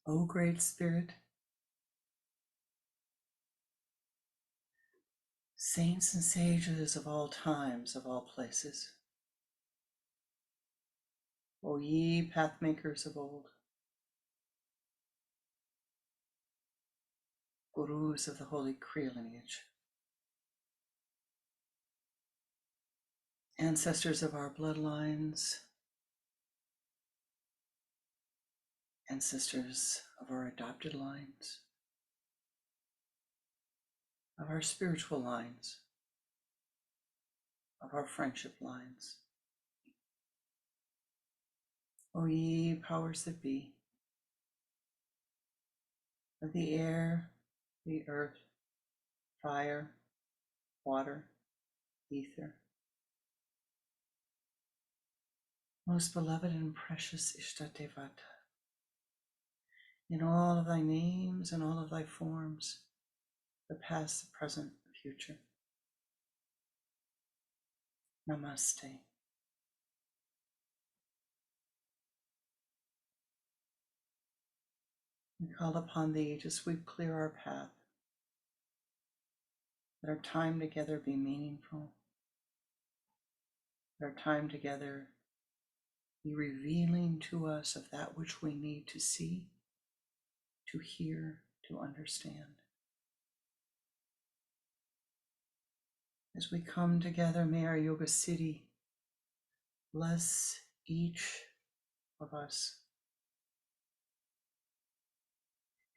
O Great Spirit, saints and sages of all times, of all places, O ye pathmakers of old, gurus of the holy Kriya lineage, ancestors of our bloodlines, ancestors of our adopted lines, of our spiritual lines, of our friendship lines, O ye powers that be, of the air, the earth, fire, water, ether, most beloved and precious Ishtatevata, in all of thy names and all of thy forms, the past, the present, the future. Namaste. We call upon thee to sweep clear our path, that our time together be meaningful, that our time together be revealing to us of that which we need to see, to hear, to understand. As we come together, may our Yoga City bless each of us,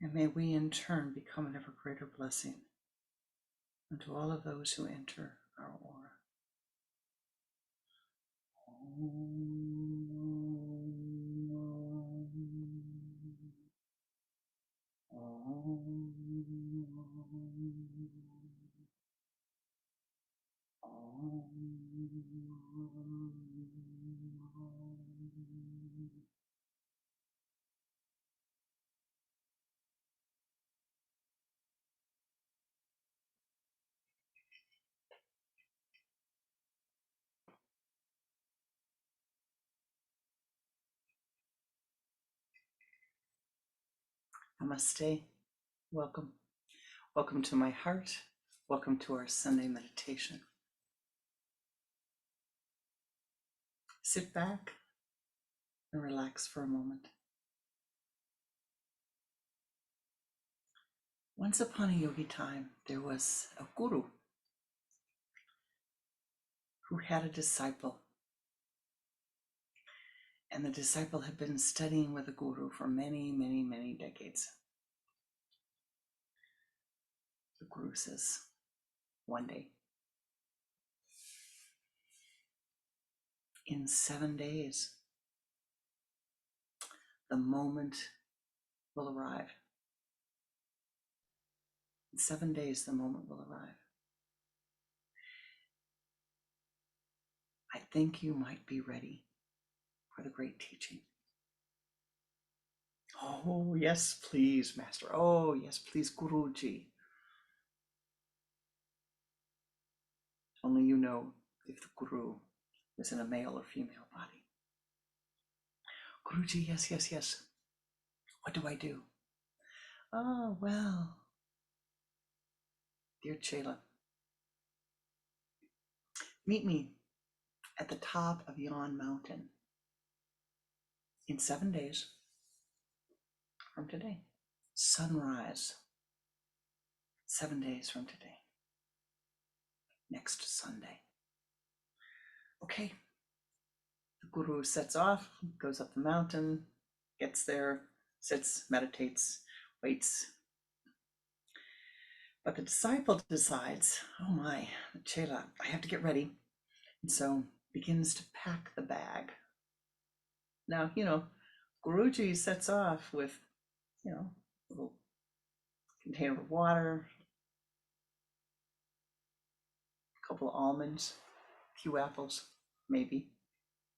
and may we in turn become an ever greater blessing unto all of those who enter our aura. Namaste. Welcome. Welcome to my heart. Welcome to our Sunday meditation. Sit back and relax for a moment. Once upon a yogi time, there was a guru who had a disciple. And the disciple had been studying with the guru for many, many, many decades. The guru says, one day, in 7 days, the moment will arrive. In 7 days, the moment will arrive. I think you might be ready for the great teaching. Oh, yes, please, Master. Oh, yes, please, Guruji. Only you know if the guru is in a male or female body. Guruji, yes, yes, yes. What do I do? Oh, well, dear Chela, meet me at the top of yon mountain in 7 days from today. Sunrise, 7 days from today. Next Sunday. Okay. The guru sets off, goes up the mountain, gets there, sits, meditates, waits. But the disciple decides, oh my, Chela, I have to get ready. And so begins to pack the bag. Now, Guruji sets off with, a little container of water, a couple of almonds, a few apples, maybe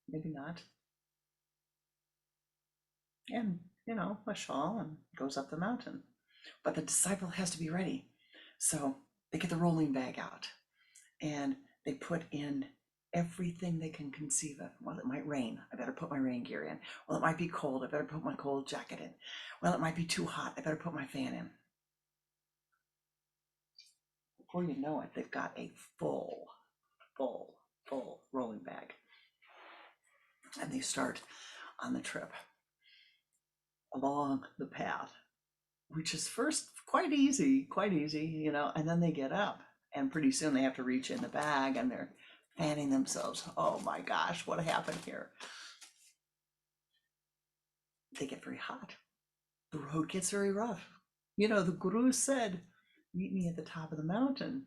not. And, a shawl, and goes up the mountain. But the disciple has to be ready. So they get the rolling bag out and they put in everything they can conceive of. Well, it might rain. I better put my rain gear in. Well, it might be cold. I better put my cold jacket in. Well, it might be too hot. I better put my fan in. Before you know it, they've got a full rolling bag. And they start on the trip along the path, which is first quite easy, and then they get up and pretty soon they have to reach in the bag and they're fanning themselves. Oh my gosh, what happened here? They get very hot. The road gets very rough. The Guru said, meet me at the top of the mountain.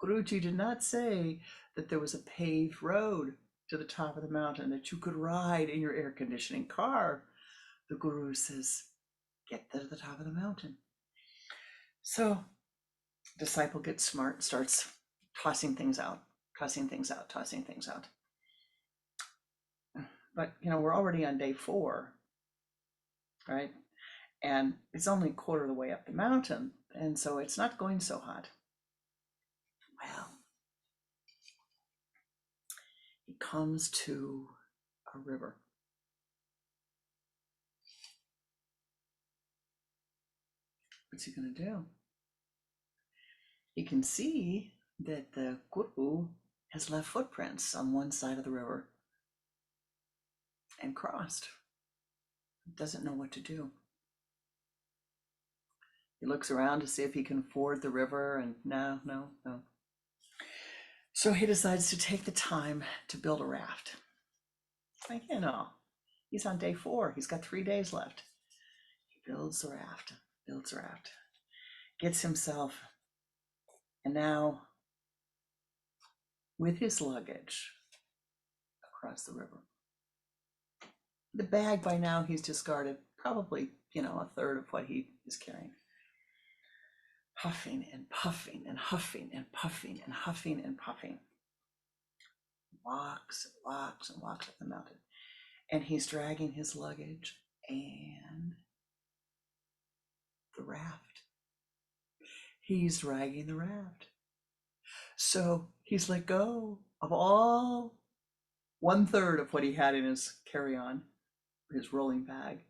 Guruji did not say that there was a paved road to the top of the mountain that you could ride in your air conditioning car. The Guru says, get to the top of the mountain. So disciple gets smart, starts tossing things out. But we're already on day 4, right? And it's only a quarter of the way up the mountain, and so it's not going so hot. Well, he comes to a river. What's he going to do? He can see that the Guru has left footprints on one side of the river and crossed. He doesn't know what to do. He looks around to see if he can ford the river, and no. So he decides to take the time to build a raft. He's on day 4. He's got 3 days left. He builds a raft, gets himself, and now with his luggage across the river. The bag by now he's discarded probably, a third of what he is carrying. Huffing and puffing and huffing and puffing and huffing and puffing. Walks up the mountain. And he's dragging his luggage and the raft. He's dragging the raft. So he's let go of all 1/3 of what he had in his carry-on, his rolling bag.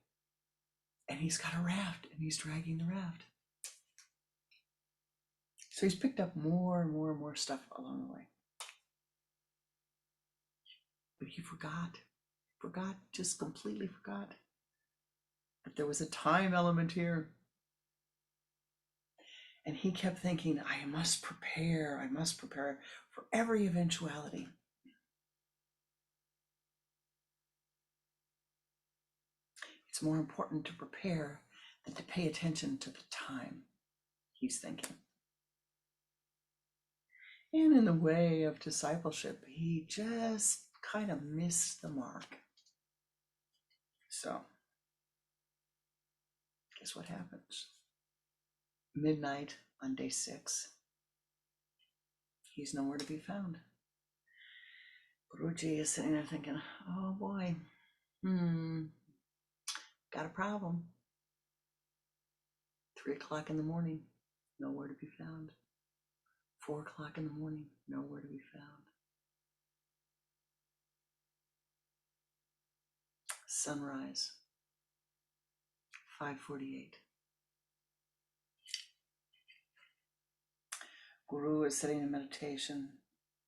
And he's got a raft and he's dragging the raft. So he's picked up more and more stuff along the way. But he forgot, just completely forgot that there was a time element here. And he kept thinking, I must prepare for every eventuality. It's more important to prepare than to pay attention to the time, he's thinking. And in the way of discipleship, he just kind of missed the mark. So, guess what happens? Midnight on day 6. He's nowhere to be found. Guruji is sitting there thinking, oh boy, got a problem. 3 o'clock in the morning, nowhere to be found. 4 o'clock in the morning, nowhere to be found. Sunrise, 5:48. Guru is sitting in meditation.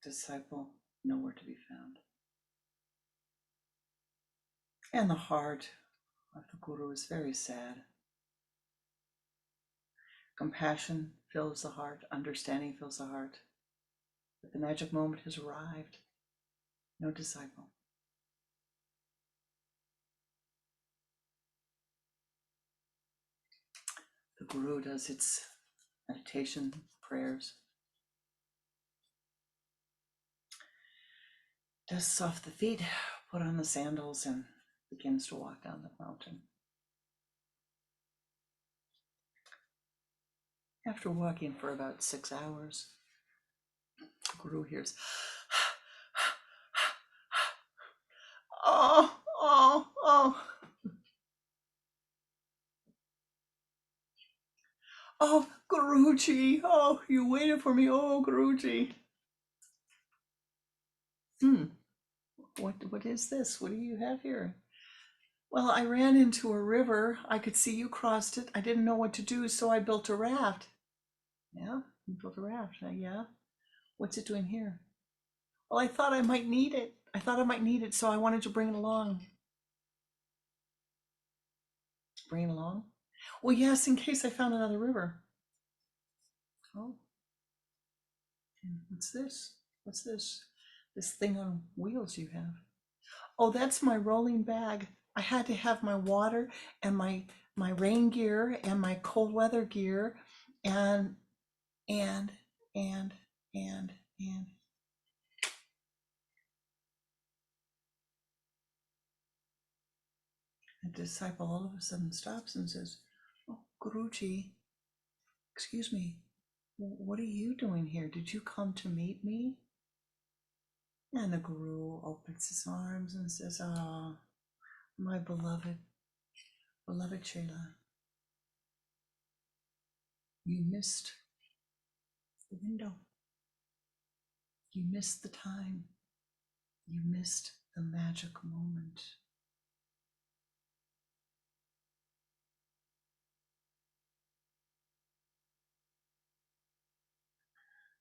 Disciple, nowhere to be found. And the heart of the Guru is very sad. Compassion fills the heart, understanding fills the heart. But the magic moment has arrived. No disciple. The Guru does its meditation, prayers. Dusts off the feet, put on the sandals, and begins to walk down the mountain. After walking for about 6 hours, the Guru hears, oh, Guruji, oh, you waited for me, oh, Guruji. What is this? What do you have here? Well, I ran into a river. I could see you crossed it. I didn't know what to do, so I built a raft. Yeah, you built a raft. Yeah. What's it doing here? Well, I thought I might need it. So I wanted to bring it along. Bring it along? Well, yes, in case I found another river. Oh, what's this? What's this? This thing on wheels you have. Oh, that's my rolling bag. I had to have my water and my rain gear and my cold weather gear and and and and the disciple all of a sudden stops and says, "Oh, Guruji, excuse me, what are you doing here? Did you come to meet me?" And the Guru opens his arms and says, "Ah, my beloved Chela, you missed the window. You missed the time. You missed the magic moment."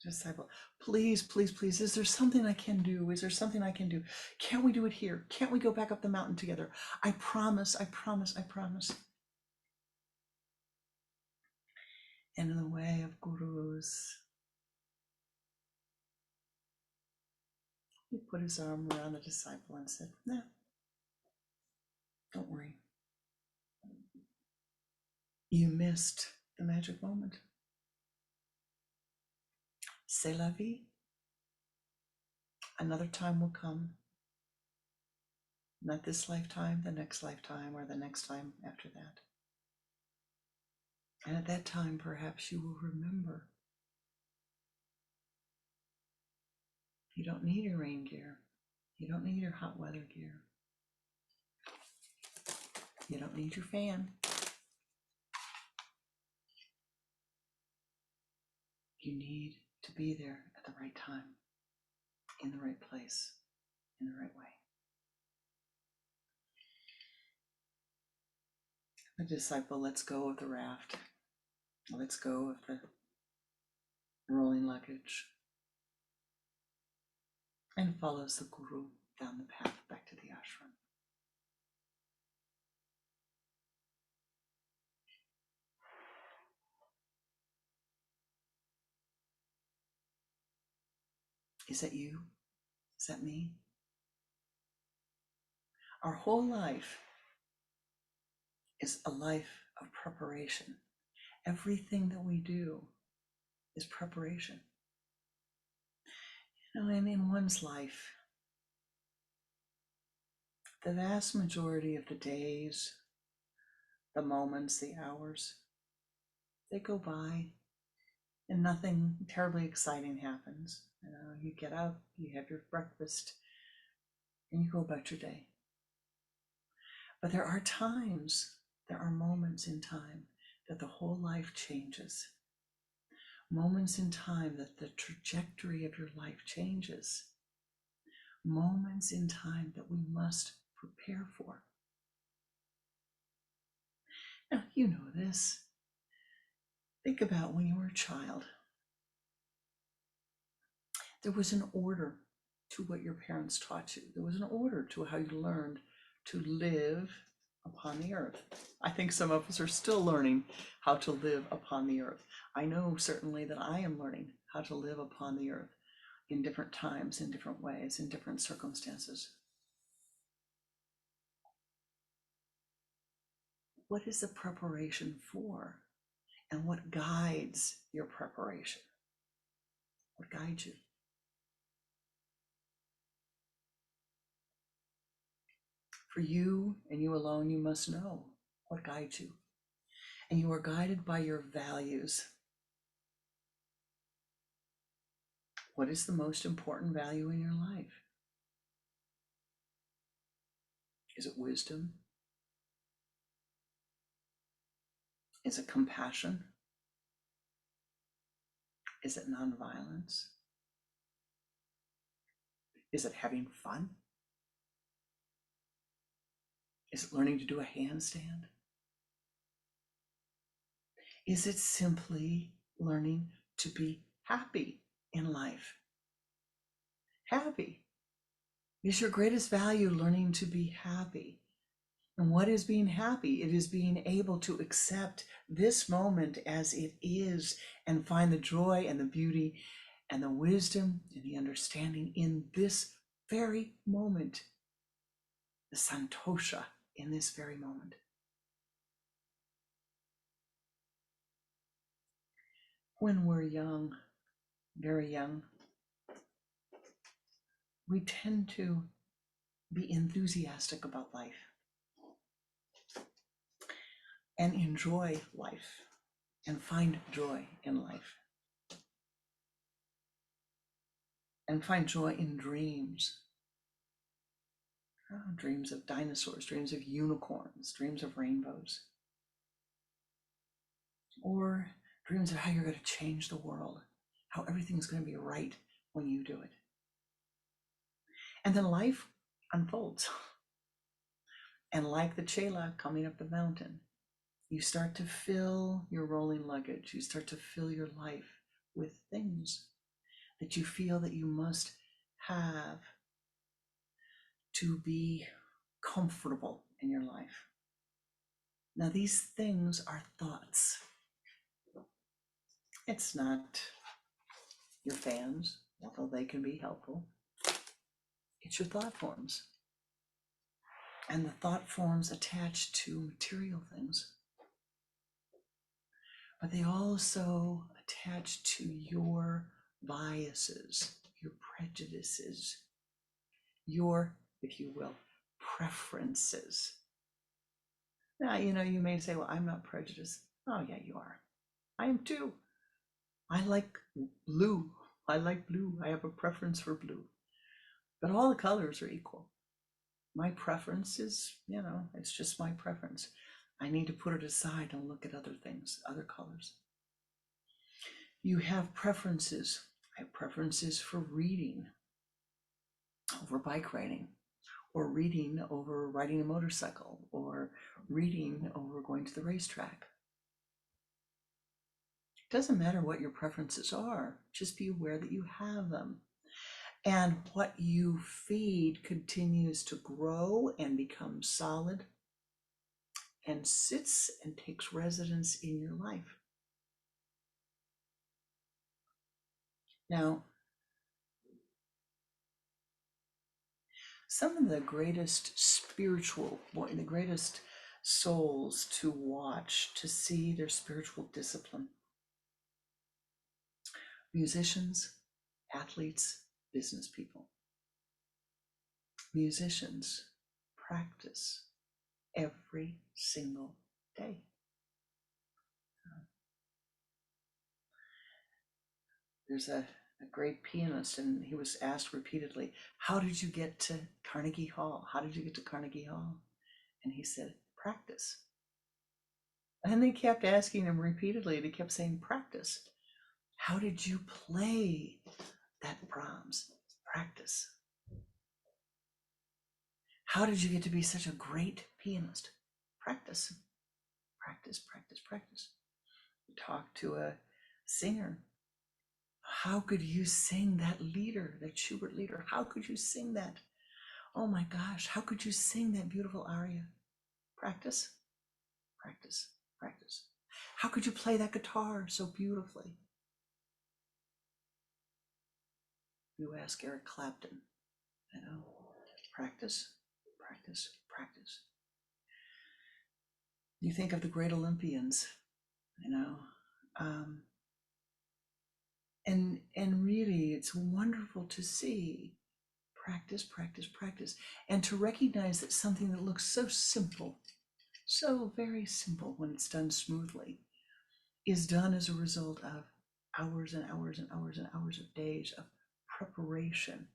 Disciple, please, please, please, is there something I can do? Is there something I can do? Can't we do it here? Can't we go back up the mountain together? I promise, I promise, I promise. And in the way of gurus, he put his arm around the disciple and said, "Nah, don't worry. You missed the magic moment. C'est la vie. Another time will come. Not this lifetime, the next lifetime, or the next time after that. And at that time, perhaps you will remember. You don't need your rain gear. You don't need your hot weather gear. You don't need your fan. You need to be there at the right time, in the right place, in the right way." The disciple lets go of the raft, lets go of the rolling luggage, and follows the Guru down the path back to the ashram. Is that you? Is that me? Our whole life is a life of preparation. Everything that we do is preparation. And in one's life, the vast majority of the days, the moments, the hours, they go by and nothing terribly exciting happens. You get up, you have your breakfast, and you go about your day. But there are times, there are moments in time that the whole life changes. Moments in time that the trajectory of your life changes. Moments in time that we must prepare for. Now, you know this. Think about when you were a child. There was an order to what your parents taught you. There was an order to how you learned to live upon the earth. I think some of us are still learning how to live upon the earth. I know certainly that I am learning how to live upon the earth in different times, in different ways, in different circumstances. What is the preparation for? And what guides your preparation? What guides you? For you and you alone, you must know what guides you. And you are guided by your values. What is the most important value in your life? Is it wisdom? Is it compassion? Is it nonviolence? Is it having fun? Is it learning to do a handstand? Is it simply learning to be happy in life? Happy. Is your greatest value learning to be happy? And what is being happy? It is being able to accept this moment as it is and find the joy and the beauty and the wisdom and the understanding in this very moment, the santosha in this very moment. When we're young, very young, we tend to be enthusiastic about life and enjoy life and find joy in life and find joy in dreams. Dreams of dinosaurs, dreams of unicorns, dreams of rainbows, or dreams of how you're going to change the world, how everything's going to be right when you do it. And then life unfolds. And like the chela coming up the mountain, you start to fill your rolling luggage. You start to fill your life with things that you feel that you must have to be comfortable in your life. Now, these things are thoughts. It's not your fans, although they can be helpful. It's your thought forms. And the thought forms attach to material things. But they also attach to your biases, your prejudices, your, if you will, preferences. Now, you may say, well, I'm not prejudiced. Oh, yeah, you are. I am too. I like blue. I like blue. I have a preference for blue. But all the colors are equal. My preference is, it's just my preference. I need to put it aside and look at other things, other colors. You have preferences. I have preferences for reading over bike riding, or reading over riding a motorcycle, or reading over going to the racetrack. It doesn't matter what your preferences are, just be aware that you have them. And what you feed continues to grow and become solid and sits and takes residence in your life. Now, some of the greatest the greatest souls to watch, to see their spiritual discipline: musicians, athletes, business people. Musicians practice every single day. There's a great pianist, and he was asked repeatedly, how did you get to Carnegie Hall? How did you get to Carnegie Hall? And he said, practice. And they kept asking him repeatedly, and he kept saying, practice. How did you play that Brahms? Practice. How did you get to be such a great pianist? Practice. Practice, practice, practice. Talk to a singer. How could you sing that lieder, that Schubert lieder? How could you sing that? Oh my gosh, how could you sing that beautiful aria? Practice, practice, practice. How could you play that guitar so beautifully? You ask Eric Clapton, practice, practice, practice. You think of the great Olympians, and really it's wonderful to see practice, practice, practice, and to recognize that something that looks so simple, so very simple when it's done smoothly, is done as a result of hours and hours and hours and hours of days of preparation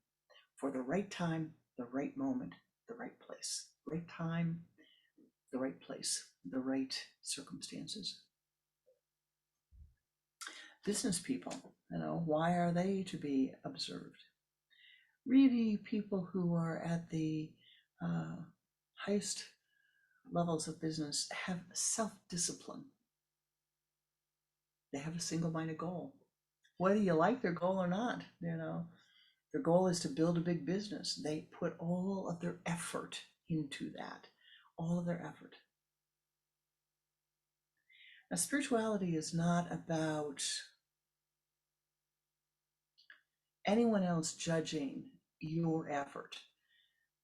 for the right time, the right moment, the right place. Right time, the right place, the right circumstances. Business people, why are they to be observed? really people who are at the highest levels of business have self-discipline. They have a single-minded goal, whether you like their goal or not. Their goal is to build a big business. They put all of their effort into that, all of their effort. Now, spirituality is not about anyone else judging your effort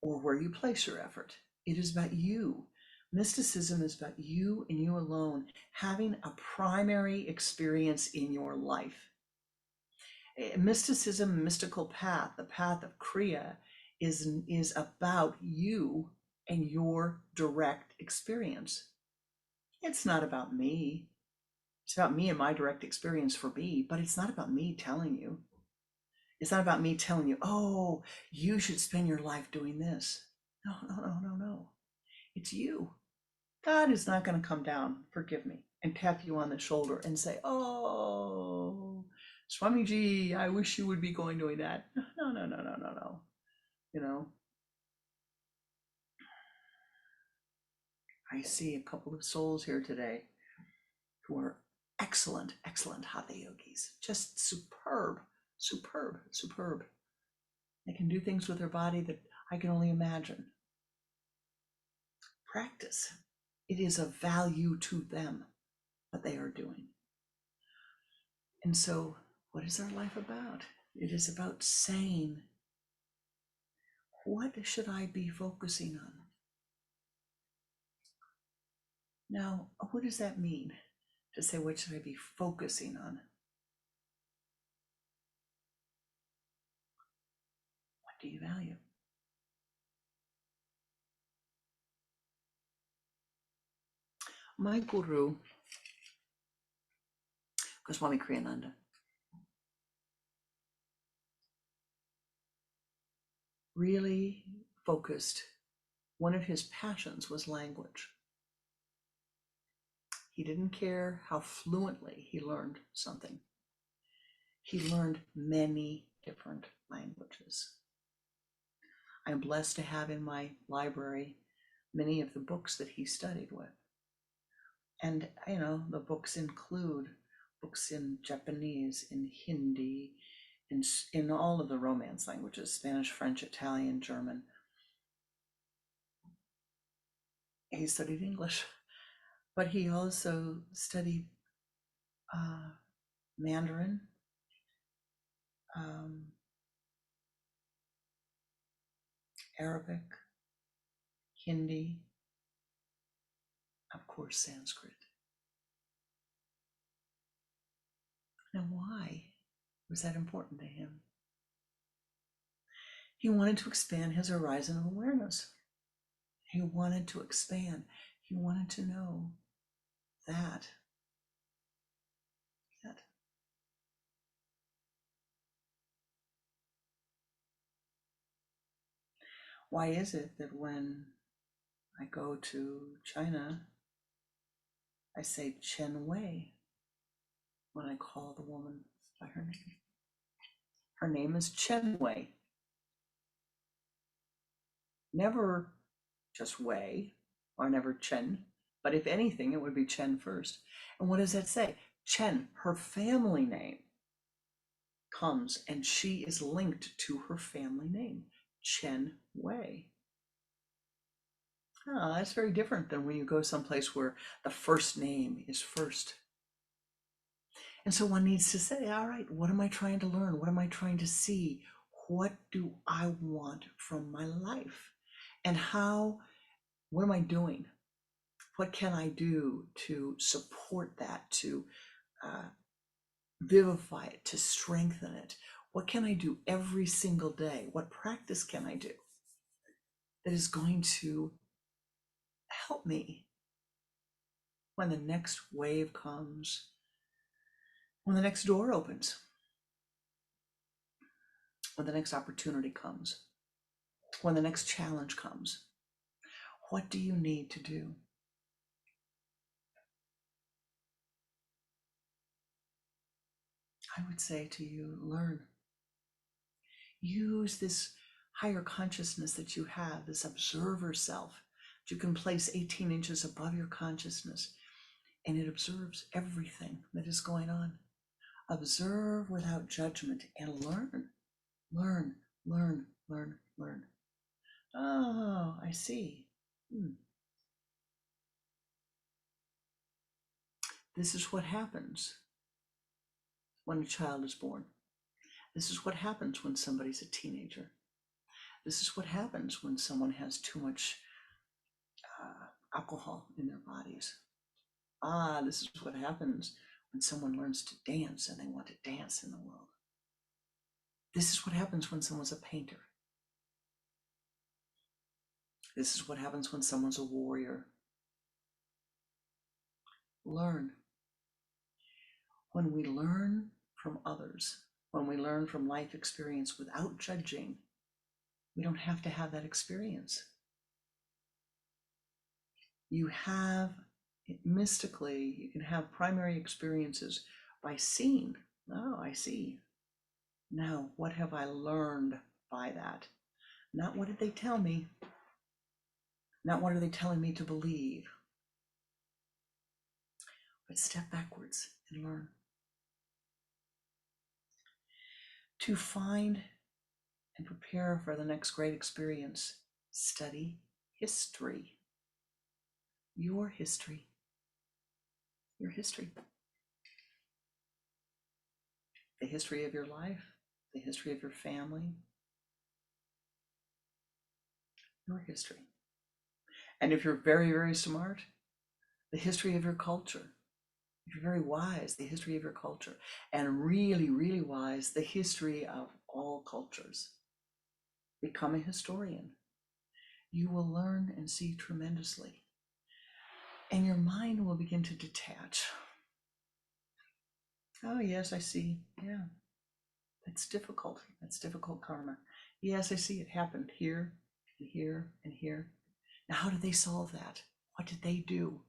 or where you place your effort. It is about you. Mysticism is about you and you alone having a primary experience in your life. Mysticism, mystical path, the path of Kriya, is about you and your direct experience. It's not about me. It's about me and my direct experience for me, but it's not about me telling you. It's not about me telling you, oh, you should spend your life doing this. No, no, no, no, no. It's you. God is not going to come down, forgive me, and tap you on the shoulder and say, oh, Swamiji, I wish you would be doing that. No, no, no, no, no, no. I see a couple of souls here today who are excellent, excellent hatha yogis. Just superb, superb, superb. They can do things with their body that I can only imagine. Practice. It is of value to them, what they are doing. And so, what is our life about? It is about saying, what should I be focusing on? Now, what does that mean to say, what should I be focusing on? What do you value? My guru, Swami Pranananda, really focused. One of his passions was language. He didn't care how fluently he learned something. He learned many different languages. I'm blessed to have in my library many of the books that he studied with. And, the books include books in Japanese, in Hindi, in all of the Romance languages, Spanish, French, Italian, German. He studied English, but he also studied Mandarin, Arabic, Hindi, of course, Sanskrit. Now, why was that important to him? He wanted to expand his horizon of awareness. He wanted to expand. He wanted to know that. Why is it that when I go to China, I say Chen Wei when I call the woman by her name? Her name is Chen Wei. Never just Wei or never Chen, but if anything, it would be Chen first. And what does that say? Chen, her family name, comes and she is linked to her family name, Chen Wei. Oh, that's very different than when you go someplace where the first name is first. And so one needs to say, all right, what am I trying to learn? What am I trying to see? What do I want from my life? And what am I doing? What can I do to support that, to vivify it, to strengthen it? What can I do every single day? What practice can I do that is going to help me when the next wave comes, when the next door opens, when the next opportunity comes, when the next challenge comes? What do you need to do? I would say to you, learn. Use this higher consciousness that you have, this observer self, that you can place 18 inches above your consciousness, and it observes everything that is going on. Observe without judgment and learn, learn, learn, learn, learn. Oh, I see. This is what happens when a child is born. This is what happens when somebody's a teenager. This is what happens when someone has too much alcohol in their bodies. This is what happens when someone learns to dance and they want to dance in the world. This is what happens when someone's a painter. This is what happens when someone's a warrior. Learn. When we learn from others, when we learn from life experience without judging, we don't have to have that experience. You have mystically, you can have primary experiences by seeing. Oh, I see. Now, what have I learned by that? Not what did they tell me? Not what are they telling me to believe? But step backwards and learn. To find and prepare for the next great experience, study history. Your history. Your history. The history of your life, the history of your family, your history. And if you're very, very smart, the history of your culture. If you're very wise, the history of your culture. And really, really wise, the history of all cultures. Become a historian. You will learn and see tremendously. And your mind will begin to detach. Oh, yes, I see. Yeah. That's difficult. That's difficult karma. Yes, I see it happened here and here and here. Now, how did they solve that? What did they do?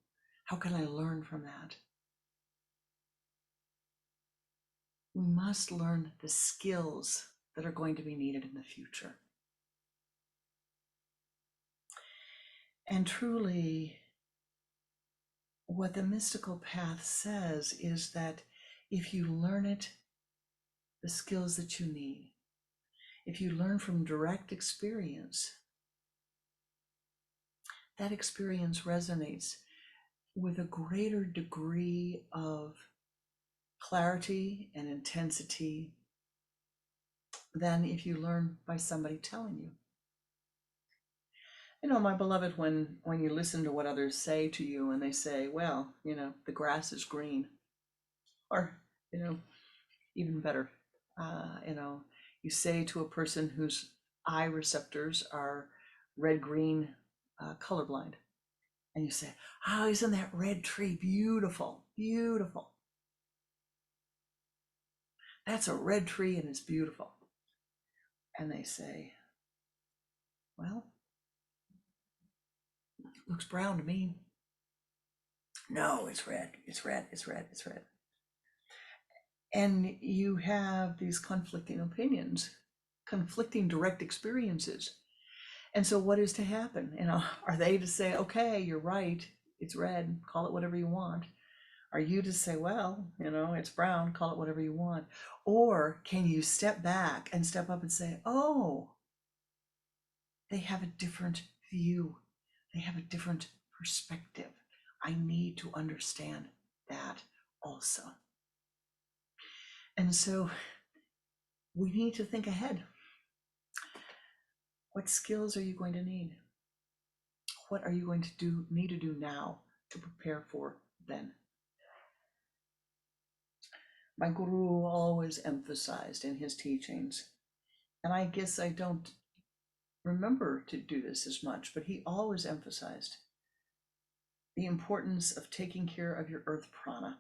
How can I learn from that? We must learn the skills that are going to be needed in the future. And truly, what the mystical path says is that if you learn it, the skills that you need, if you learn from direct experience, that experience resonates with a greater degree of clarity and intensity than if you learn by somebody telling you. You know, my beloved, when you listen to what others say to you and they say, well, you know, the grass is green, or, you know, even better, you know, you say to a person whose eye receptors are red-green colorblind, and you say, oh, isn't that red tree beautiful, beautiful? That's a red tree and it's beautiful. And they say, well, it looks brown to me. No, it's red, it's red, it's red, it's red. And you have these conflicting opinions, conflicting direct experiences. And so what is to happen? You know, are they to say, okay, you're right, it's red, call it whatever you want? Are you to say, well, you know, it's brown, call it whatever you want? Or can you step back and step up and say, oh, they have a different view. They have a different perspective. I need to understand that also. And so we need to think ahead. What skills are you going to need? What are you going to need to do now to prepare for then? My guru always emphasized in his teachings, and I guess I don't remember to do this as much, but he always emphasized the importance of taking care of your earth prana.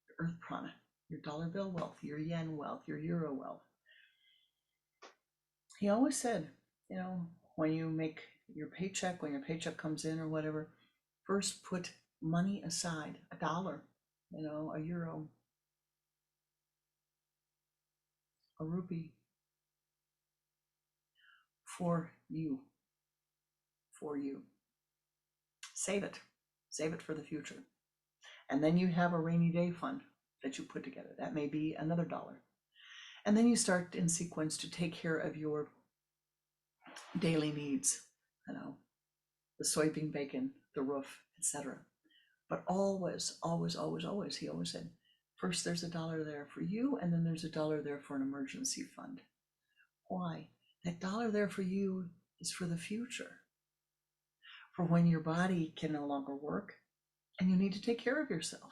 Your earth prana, your dollar bill wealth, your yen wealth, your euro wealth. He always said, you know, when you make your paycheck, when your paycheck comes in or whatever, first put money aside, $1, you know, a euro, a rupee for you, for you. Save it for the future. And then you have a rainy day fund that you put together. That may be another $1. And then you start in sequence to take care of your daily needs, the soybean bacon, the roof, etc. But always, always, always, always, he always said, first there's $1 there for you, and then there's $1 there for an emergency fund. Why? That $1 there for you is for the future, for when your body can no longer work and you need to take care of yourself.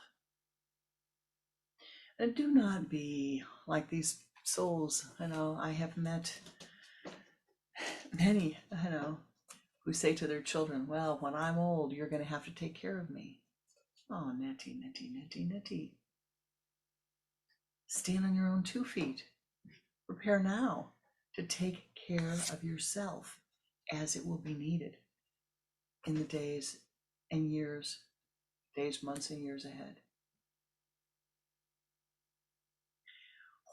And do not be like these souls. I have met many, who say to their children, well, when I'm old, you're going to have to take care of me. Oh, netty, netty, netty, netty. Stand on your own 2 feet. Prepare now to take care of yourself as it will be needed in the days, months, and years ahead.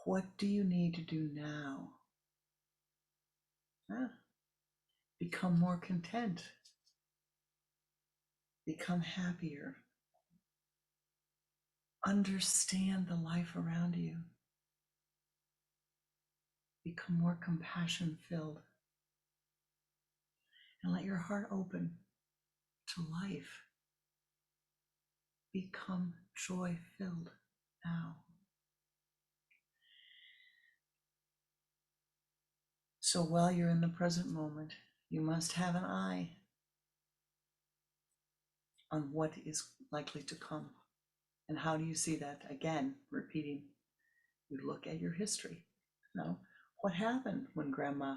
What do you need to do now? Become more content. Become happier. Understand the life around you. Become more compassion filled. And let your heart open to life. Become joy filled now. So while you're in the present moment, you must have an eye on what is likely to come. And how do you see that? Again, repeating, you look at your history. What happened when Grandma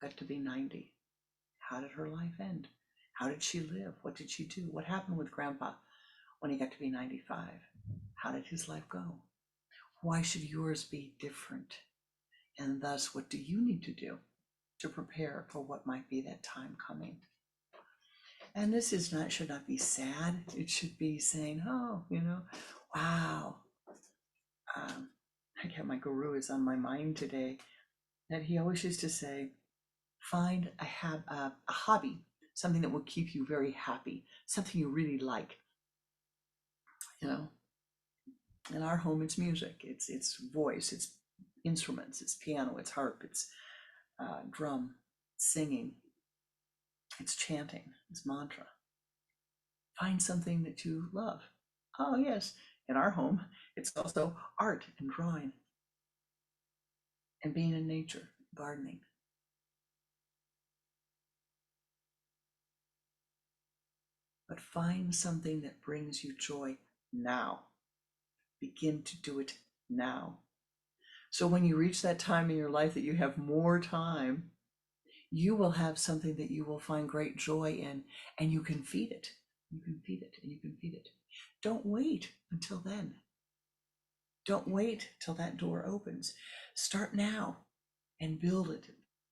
got to be 90? How did her life end? How did she live? What did she do? What happened with Grandpa when he got to be 95? How did his life go? Why should yours be different? And thus, what do you need to do to prepare for what might be that time coming? And this should not be sad. It should be saying, oh, wow. I get my guru is on my mind today, that he always used to say, find a hobby, something that will keep you very happy, something you really like. In our home, it's music, it's voice, it's instruments, it's piano, it's harp, it's drum, singing, it's chanting, it's mantra. Find something that you love. Oh yes, in our home, it's also art and drawing and being in nature, gardening. But find something that brings you joy now. Begin to do it now. So when you reach that time in your life that you have more time, you will have something that you will find great joy in, and you can feed it. You can feed it, and you can feed it. Don't wait until then. Don't wait till that door opens. Start now and build it.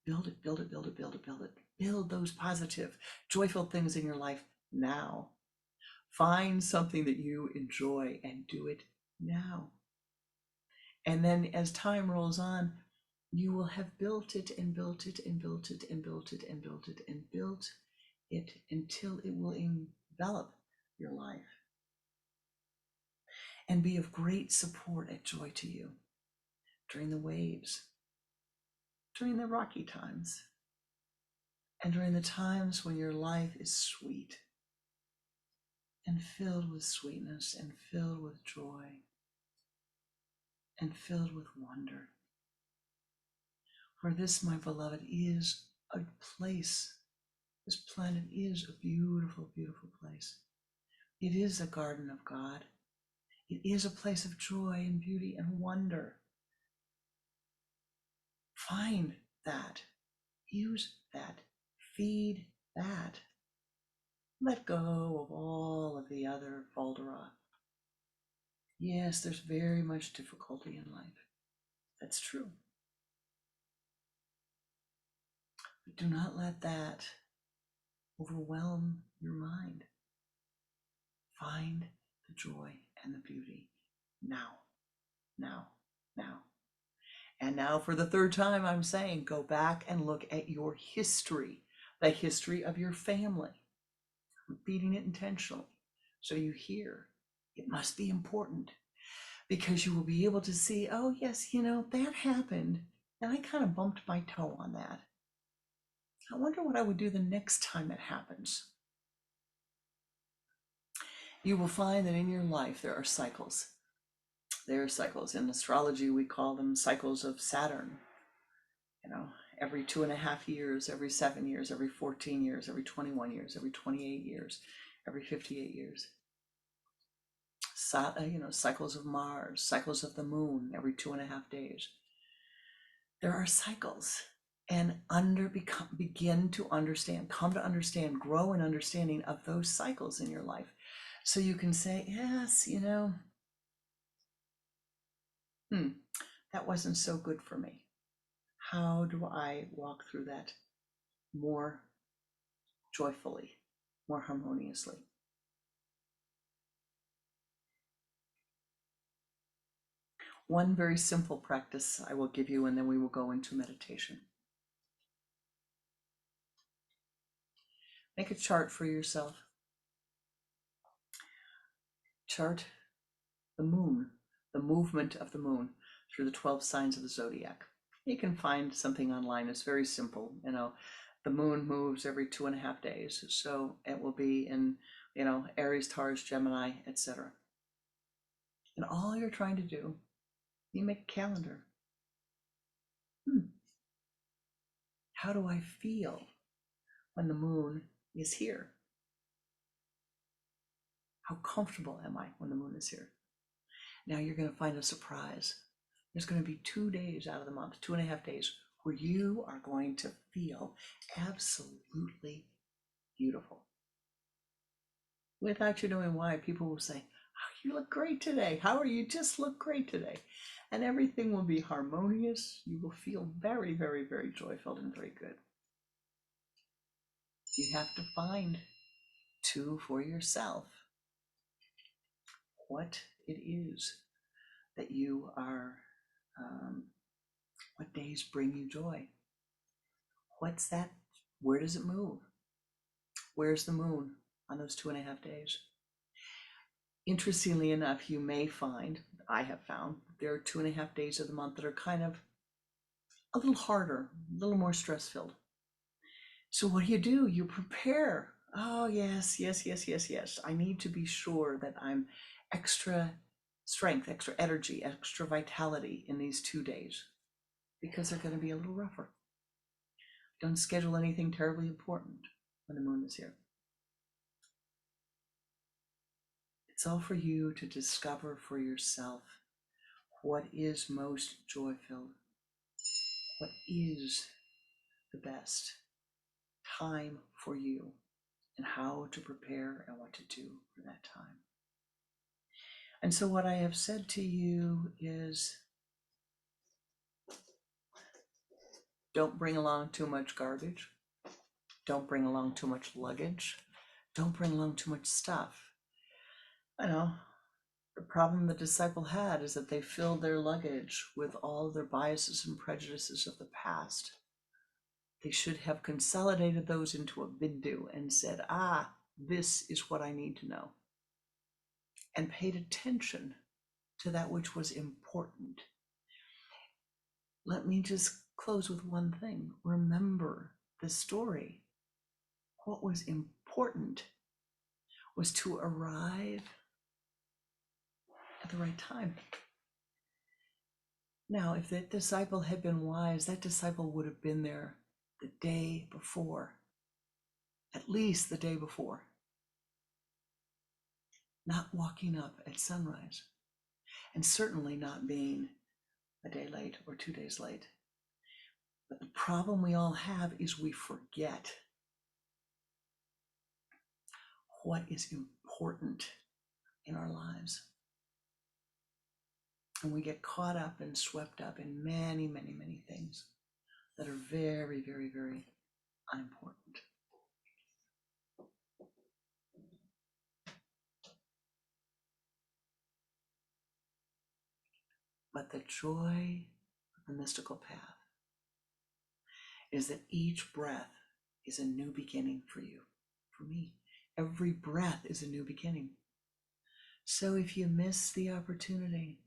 Build it, build it, build it, build it, build it. Build those positive, joyful things in your life now. Find something that you enjoy and do it now. And then as time rolls on, you will have built it and built it and built it and built it and built it and built it until it will envelop your life and be of great support and joy to you during the waves, during the rocky times, and during the times when your life is sweet and filled with sweetness and filled with joy and filled with wonder. For this, my beloved, is a place. This planet is a beautiful, beautiful place. It is a garden of God. It is a place of joy and beauty and wonder. Find that. Use that. Feed that. Let go of all of the other Faldera. Yes, there's very much difficulty in life. That's true. But do not let that overwhelm your mind. Find the joy and the beauty now, now, now. And now Now, for the third time, I'm saying go back and look at your history, the history of your family. Repeating it intentionally so you hear it must be important, because you will be able to see, oh, yes, that happened. And I kind of bumped my toe on that. I wonder what I would do the next time it happens. You will find that in your life there are cycles. There are cycles. In astrology, we call them cycles of Saturn. Every 2.5 years, every 7 years, every 14 years, every 21 years, every 28 years, every 58 years. Cycles of Mars, cycles of the moon, every 2.5 days. There are cycles, and begin to understand, come to understand, grow in understanding of those cycles in your life. So you can say, yes, that wasn't so good for me. How do I walk through that more joyfully, more harmoniously? One very simple practice I will give you, and then we will go into meditation. Make a chart for yourself. Chart the moon, the movement of the moon through the 12 signs of the zodiac. You can find something online. It's very simple. The moon moves every 2.5 days. So it will be in, Aries, Taurus, Gemini, etc. And all you're trying to do, you make a calendar. How do I feel when the moon is here? How comfortable am I when the moon is here? Now you're going to find a surprise. There's going to be 2 days out of the month, 2.5 days, where you are going to feel absolutely beautiful. Without you knowing why, people will say, oh, you look great today. How are you? Just look great today. And everything will be harmonious. You will feel very, very, very joyful and very good. You have to find for yourself what it is that you are, what days bring you joy. What's that? Where does it move? Where's the moon on those 2.5 days? Interestingly enough, you may find, I have found, there are 2.5 days of the month that are kind of a little harder, a little more stress-filled. So what do? You prepare. Oh, yes. I need to be sure that I'm extra strength, extra energy, extra vitality in these 2 days, because they're going to be a little rougher. Don't schedule anything terribly important when the moon is here. It's all for you to discover for yourself what is most joy-filled, what is the best time for you, and how to prepare and what to do for that time. And so what I have said to you is, don't bring along too much garbage. Don't bring along too much luggage. Don't bring along too much stuff. The problem the disciple had is that they filled their luggage with all their biases and prejudices of the past. They should have consolidated those into a bindu and said, this is what I need to know. And paid attention to that which was important. Let me just close with one thing. Remember the story. What was important was to arrive at the right time. Now, if that disciple had been wise, that disciple would have been there the day before, at least the day before, not walking up at sunrise, and certainly not being a day late or 2 days late. But the problem we all have is we forget what is important in our lives. And we get caught up and swept up in many, many, many things that are very, very, very unimportant. But the joy, the the mystical path is that each breath is a new beginning for you, for me. Every breath is a new beginning. So if you miss the opportunity,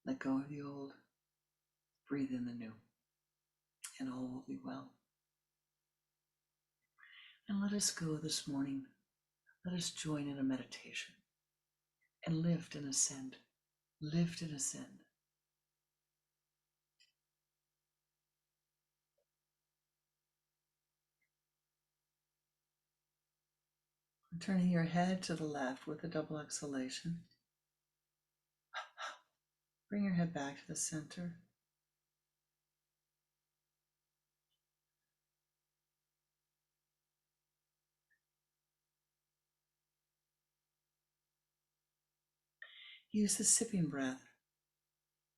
let go of the old, breathe in the new, and all will be well. And let us go this morning. Let us join in a meditation and lift and ascend. Lift and ascend. Turning your head to the left with a double exhalation. Bring your head back to the center. Use the sipping breath.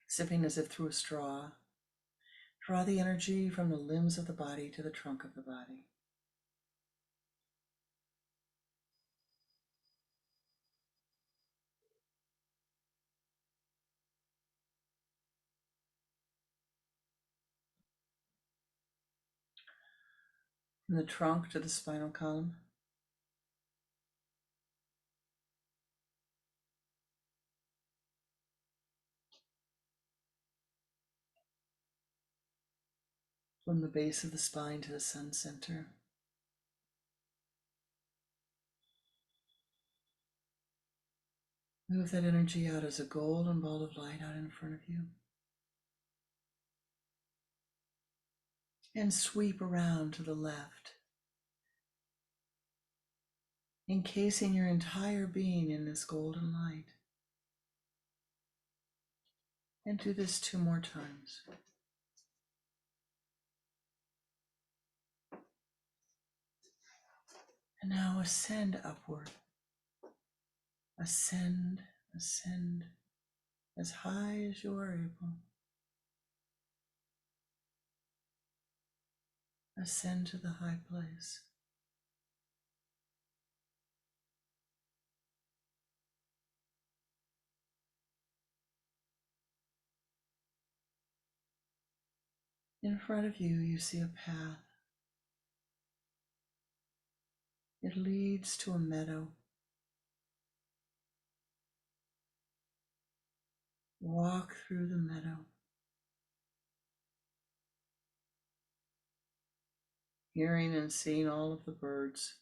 Sipping as if through a straw. Draw the energy from the limbs of the body to the trunk of the body. From the trunk to the spinal column. From the base of the spine to the sun center. Move that energy out as a golden ball of light out in front of you. And sweep around to the left, encasing your entire being in this golden light. And do this 2 more times. And now ascend upward. Ascend, ascend as high as you are able. Ascend to the high place. In front of you, you see a path. It leads to a meadow. Walk through the meadow. Hearing and seeing all of the birds.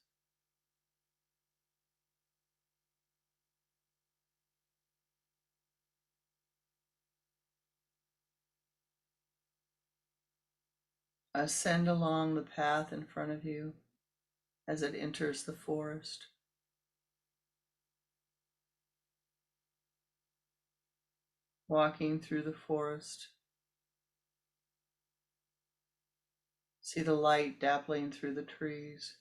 Ascend along the path in front of you as it enters the forest. Walking through the forest. See the light dappling through the trees.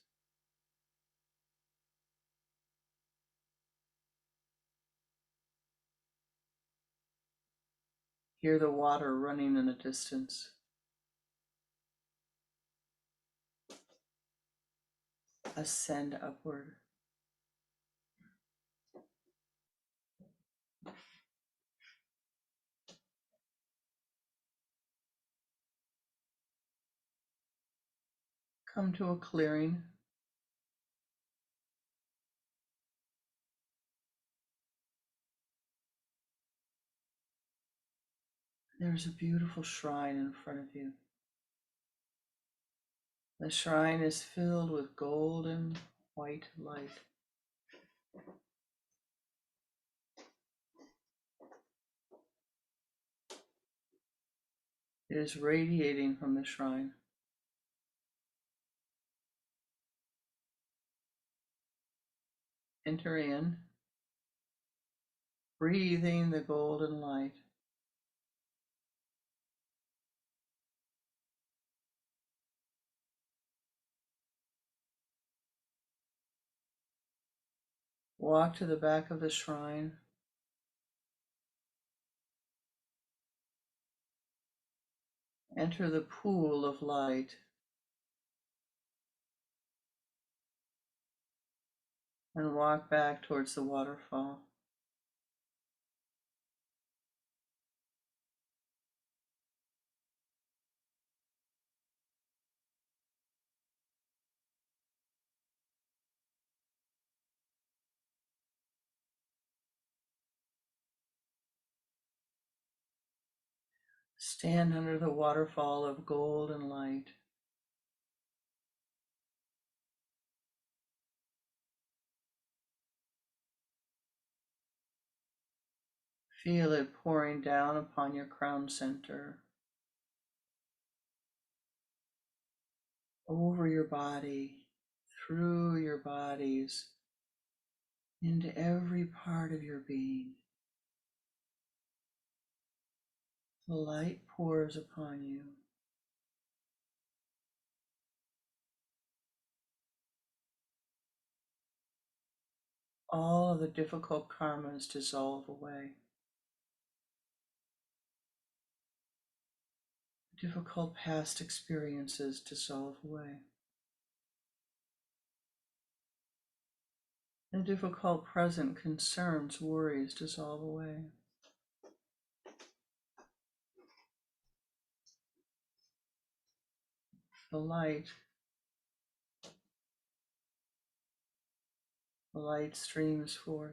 Hear the water running in the distance. Ascend upward. Come to a clearing. There's a beautiful shrine in front of you. The shrine is filled with golden white light. It is radiating from the shrine. Enter in, breathing the golden light. Walk to the back of the shrine Enter the pool of light and walk back towards the waterfall. Stand under the waterfall of gold and light. Feel it pouring down upon your crown center, over your body, through your bodies, into every part of your being. The light pours upon you. All of the difficult karmas dissolve away. Difficult past experiences dissolve away. The difficult present concerns, worries dissolve away. The light streams forth.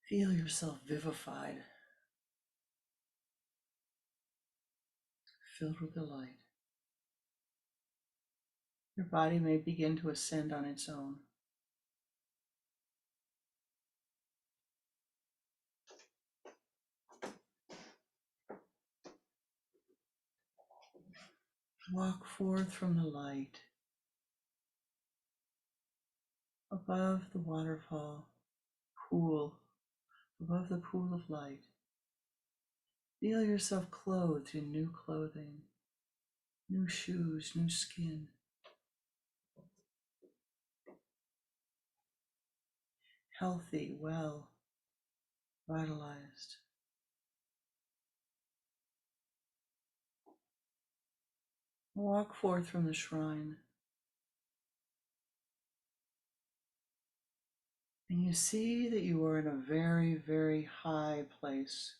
Feel yourself vivified, filled with the light. Your body may begin to ascend on its own. Walk forth from the light, above the waterfall pool, above the pool of light. Feel yourself clothed in new clothing, new shoes, new skin. Healthy, well, vitalized. Walk forth from the shrine, and you see that you are in a very, very high place.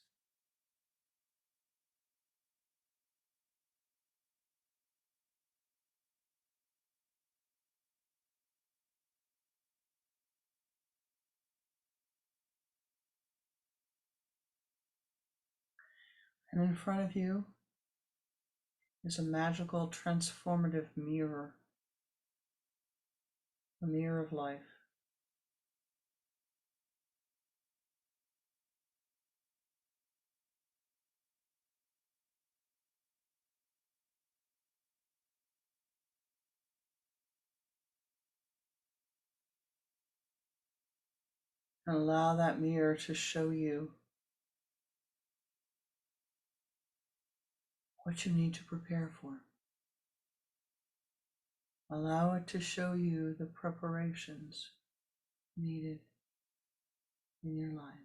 And in front of you is a magical, transformative mirror, a mirror of life. And allow that mirror to show you what you need to prepare for. Allow it to show you the preparations needed in your life.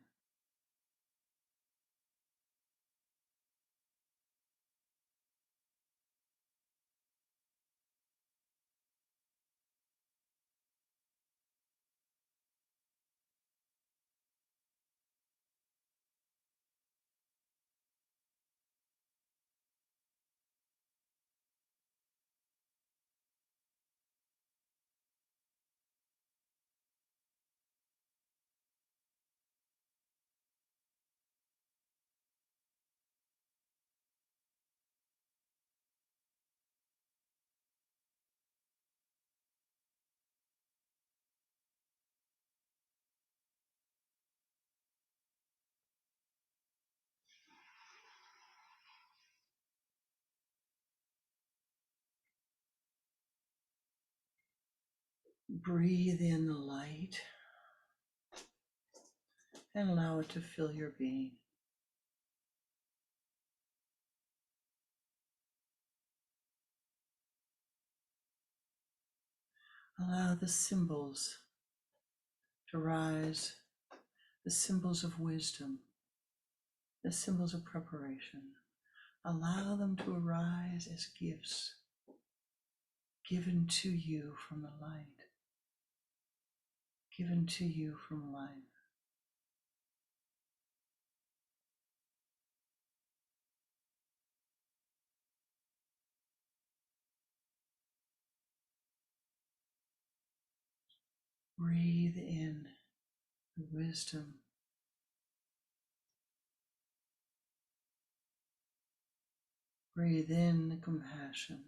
Breathe in the light and allow it to fill your being. Allow the symbols to rise, the symbols of wisdom, the symbols of preparation. Allow them to arise as gifts given to you from the light, given to you from life. Breathe in the wisdom. Breathe in the compassion.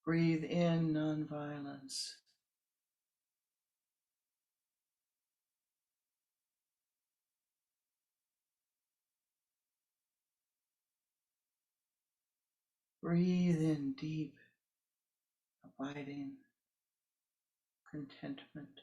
Breathe in nonviolence. Breathe in deep, abiding contentment.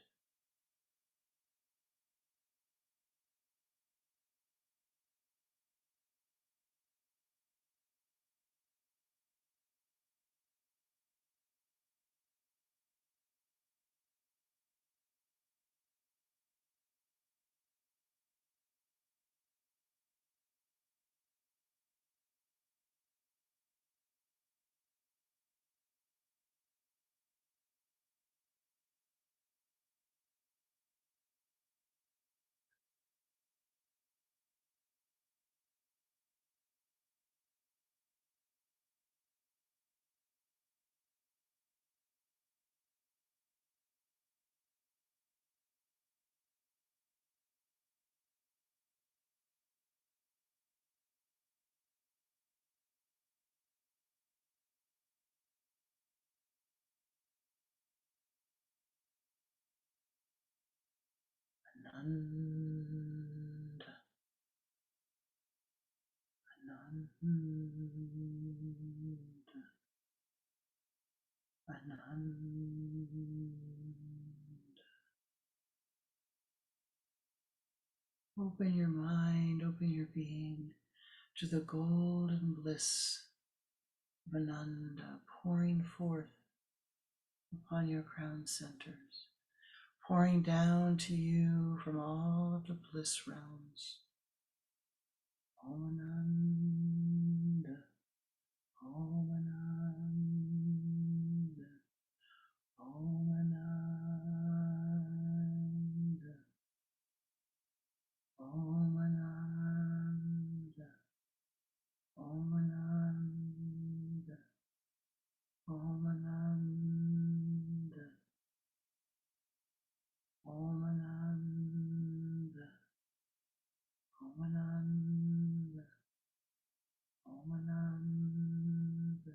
Ananda, Ananda, Ananda. Open your mind, open your being to the golden bliss of Ananda pouring forth upon your crown centers, pouring down to you from all of the bliss realms. Om Ananda, Om Ananda, Om Ananda, Om Ananda, Om Ananda, Om Ananda, Om Ananda, Om Ananda, Om Ananda,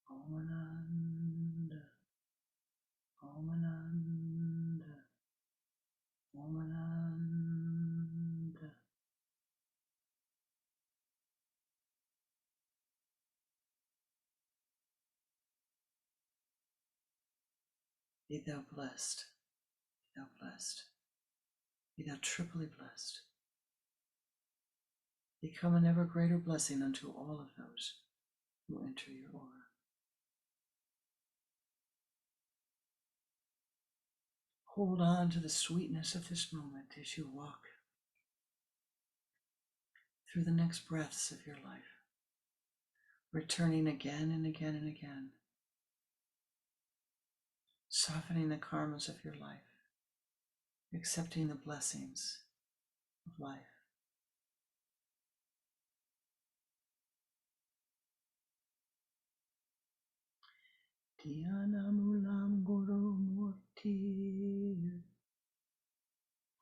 Om Ananda, Om Ananda, Om Ananda. Be thou blessed, be thou blessed, be thou triply blessed. Become an ever greater blessing unto all of those who enter your aura. Hold on to the sweetness of this moment as you walk through the next breaths of your life, returning again and again and again, softening the karmas of your life, accepting the blessings of life. Dhyanam Guru Murti,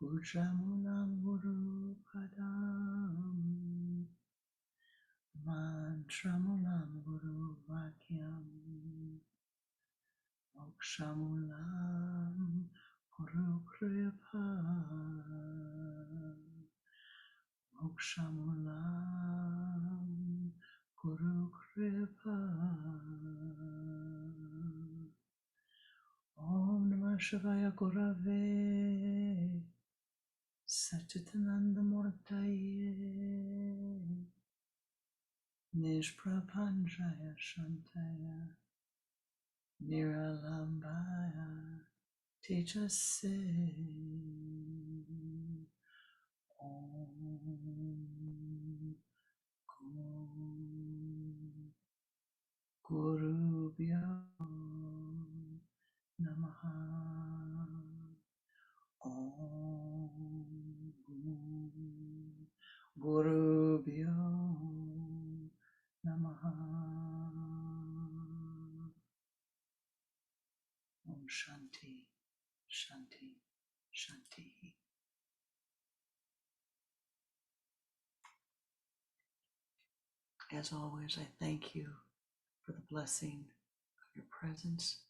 Pujamulam Guru Padam, Mantramulam Guru Vakyam, Mokshamulam Guru Kripa, Mokshamulam Guru Kripa. Om Namah Shivaya Gurave Satchitananda Murtaye Nishprapanjaya Shantaya Niralambaya Tejase Om Gurubhyo Namaha. Om Gurubhyo Namaha. Om Shanti, Shanti, Shanti. As always, I thank you for the blessing of your presence,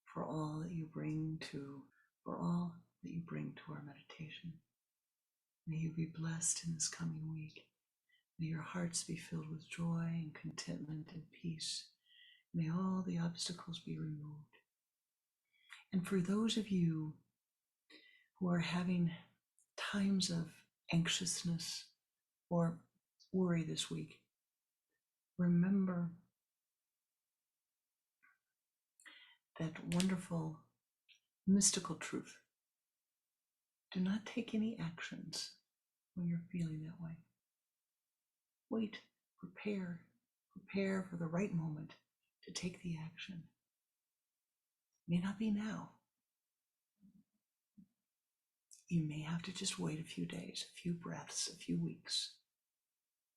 for all that you bring to our meditation. May you be blessed in this coming week. May your hearts be filled with joy and contentment and peace. May all the obstacles be removed. And for those of you who are having times of anxiousness or worry this week, remember that wonderful mystical truth. Do not take any actions when you're feeling that way. Wait, prepare for the right moment to take the action. It may not be now. You may have to just wait a few days, a few breaths, a few weeks.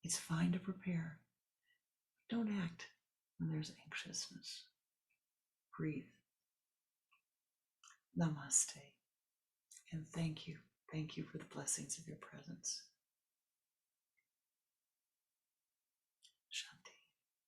It's fine to prepare. Don't act when there's anxiousness. Breathe. Namaste. And thank you. Thank you for the blessings of your presence.